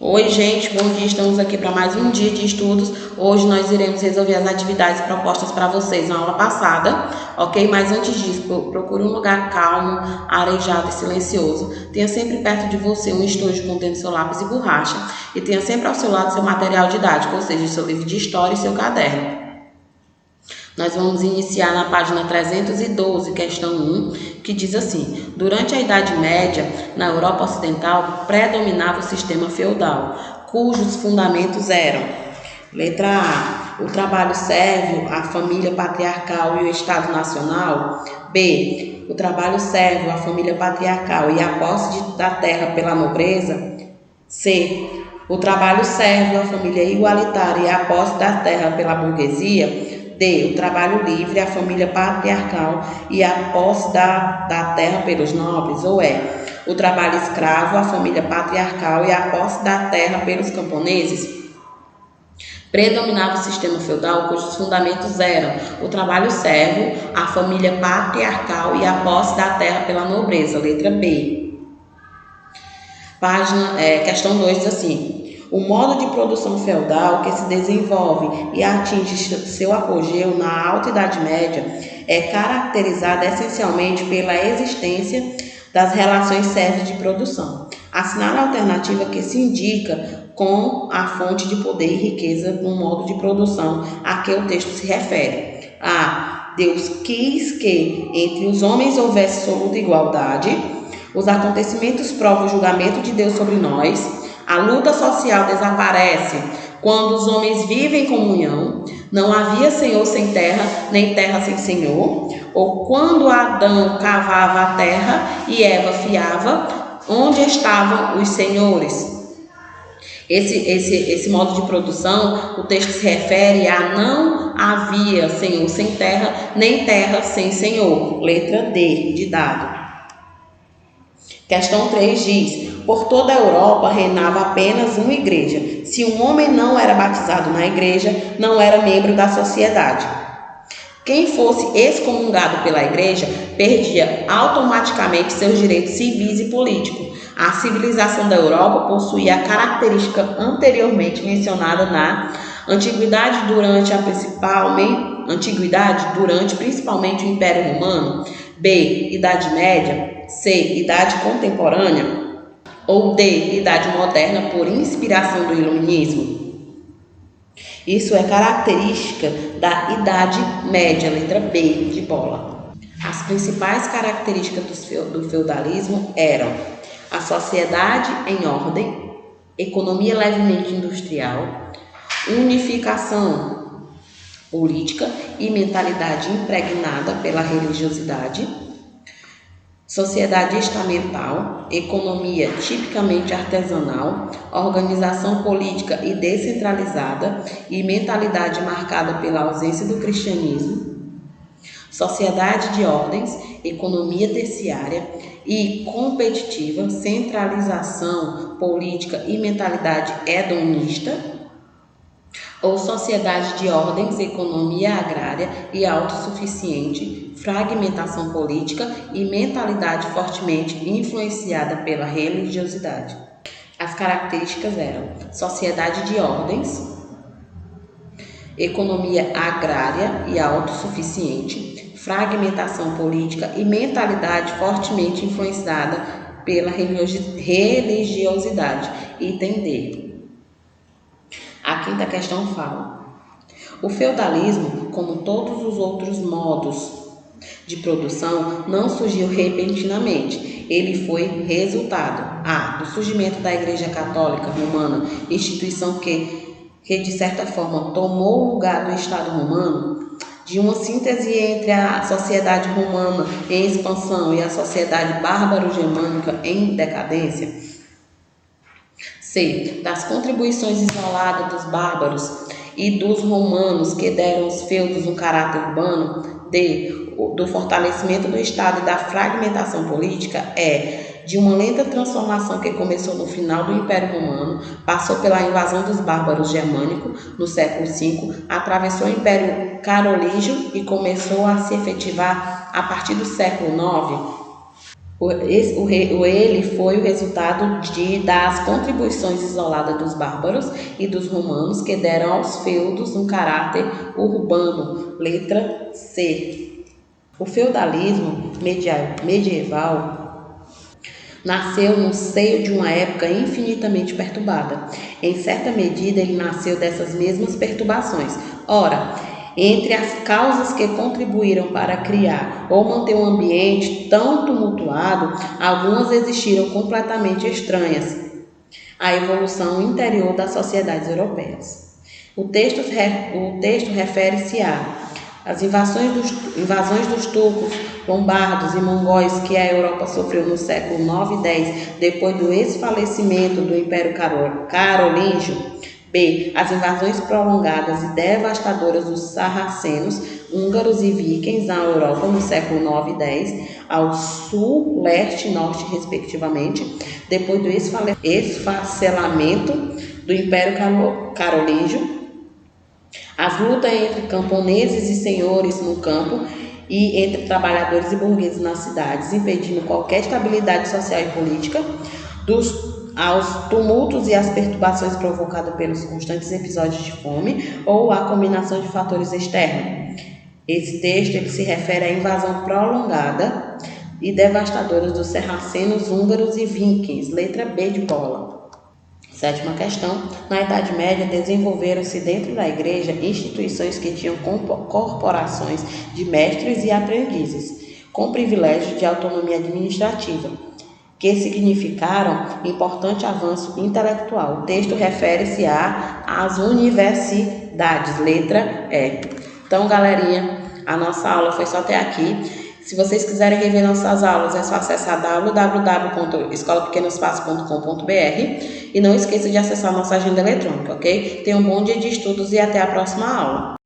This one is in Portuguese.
Oi, gente, bom dia. Estamos aqui para mais um dia de estudos. Hoje nós iremos resolver as atividades propostas para vocês na aula passada, ok? Mas antes disso, procure um lugar calmo, arejado e silencioso. Tenha sempre perto de você um estojo contendo seu lápis e borracha e tenha sempre ao seu lado seu material didático, ou seja, seu livro de história e seu caderno. Nós vamos iniciar na página 312, questão 1, que diz assim: durante a Idade Média, na Europa Ocidental, predominava o sistema feudal, cujos fundamentos eram: letra A, o trabalho sérvio, a família patriarcal e o Estado Nacional. B, o trabalho sérvio, a família patriarcal e a posse da terra pela nobreza. C, o trabalho sérvio, a família igualitária e a posse da terra pela burguesia. D, o trabalho livre, a família patriarcal e a posse da terra pelos nobres. Ou E, o trabalho escravo, a família patriarcal e a posse da terra pelos camponeses. Predominava o sistema feudal, cujos fundamentos eram o trabalho sérvio, a família patriarcal e a posse da terra pela nobreza. Letra B. Questão 2 diz assim: o modo de produção feudal que se desenvolve e atinge seu apogeu na Alta Idade Média é caracterizado essencialmente pela existência das relações sérvias de produção. Assinale a alternativa que se indica com a fonte de poder e riqueza no modo de produção a que o texto se refere. A. Deus quis que entre os homens houvesse absoluta igualdade. Os acontecimentos provam o julgamento de Deus sobre nós. A luta social desaparece quando os homens vivem em comunhão. Não havia senhor sem terra, nem terra sem senhor. Ou quando Adão cavava a terra e Eva fiava, onde estavam os senhores? Esse modo de produção, o texto se refere a não havia senhor sem terra, nem terra sem senhor. Letra D, de dado. Questão 3 diz: por toda a Europa reinava apenas uma igreja. Se um homem não era batizado na igreja, não era membro da sociedade. Quem fosse excomungado pela igreja perdia automaticamente seus direitos civis e políticos. A civilização da Europa possuía a característica anteriormente mencionada na antiguidade durante principalmente o Império Romano. B, Idade Média. C, Idade Contemporânea. Ou D, Idade Moderna por inspiração do Iluminismo. Isso é característica da Idade Média, letra B, de bola. As principais características do feudalismo eram a sociedade em ordem, economia levemente industrial, unificação política e mentalidade impregnada pela religiosidade, sociedade estamental, economia tipicamente artesanal, organização política e descentralizada e mentalidade marcada pela ausência do cristianismo, sociedade de ordens, economia terciária e competitiva, centralização política e mentalidade hedonista, ou sociedade de ordens, economia agrária e autossuficiente, fragmentação política e mentalidade fortemente influenciada pela religiosidade. As características eram sociedade de ordens, economia agrária e autossuficiente, fragmentação política e mentalidade fortemente influenciada pela religiosidade. Item D. A quinta questão fala: o feudalismo, como todos os outros modos de produção, não surgiu repentinamente. Ele foi resultado do surgimento da Igreja Católica Romana, instituição que de certa forma tomou o lugar do Estado Romano, de uma síntese entre a sociedade romana em expansão e a sociedade bárbaro-germânica em decadência. C, das contribuições isoladas dos bárbaros e dos romanos que deram aos feudos um caráter urbano. D, do fortalecimento do Estado e da fragmentação política. E, de uma lenta transformação que começou no final do Império Romano, passou pela invasão dos bárbaros germânicos no século V, atravessou o Império Carolígio e começou a se efetivar a partir do século IX. Ele foi o resultado das contribuições isoladas dos bárbaros e dos romanos que deram aos feudos um caráter urbano. Letra C. O feudalismo medieval nasceu no seio de uma época infinitamente perturbada. Em certa medida, ele nasceu dessas mesmas perturbações. Ora, entre as causas que contribuíram para criar ou manter um ambiente tão tumultuado, algumas existiram completamente estranhas à evolução interior das sociedades europeias. O texto refere-se às invasões dos turcos, lombardos e mongóis que a Europa sofreu no século 9 e 10, depois do esfalecimento do Império Carolíngio. B. As invasões prolongadas e devastadoras dos sarracenos, húngaros e vikings à Europa no século 9 e 10, ao sul, leste e norte, respectivamente, depois do esfacelamento do Império Carolíngio. As lutas entre camponeses e senhores no campo e entre trabalhadores e burgueses nas cidades, impedindo qualquer estabilidade social e política, aos tumultos e às perturbações provocadas pelos constantes episódios de fome ou a combinação de fatores externos. Esse texto se refere à invasão prolongada e devastadora dos sarracenos, húngaros e vikings. Letra B de bola. Sétima questão. Na Idade Média, desenvolveram-se dentro da igreja instituições que tinham corporações de mestres e aprendizes, com privilégio de autonomia administrativa, que significaram importante avanço intelectual. O texto refere-se às universidades. Letra E. Então, galerinha, a nossa aula foi só até aqui. Se vocês quiserem rever nossas aulas, é só acessar www.escolapequenoespaço.com.br e não esqueça de acessar nossa agenda eletrônica, ok? Tenham um bom dia de estudos e até a próxima aula.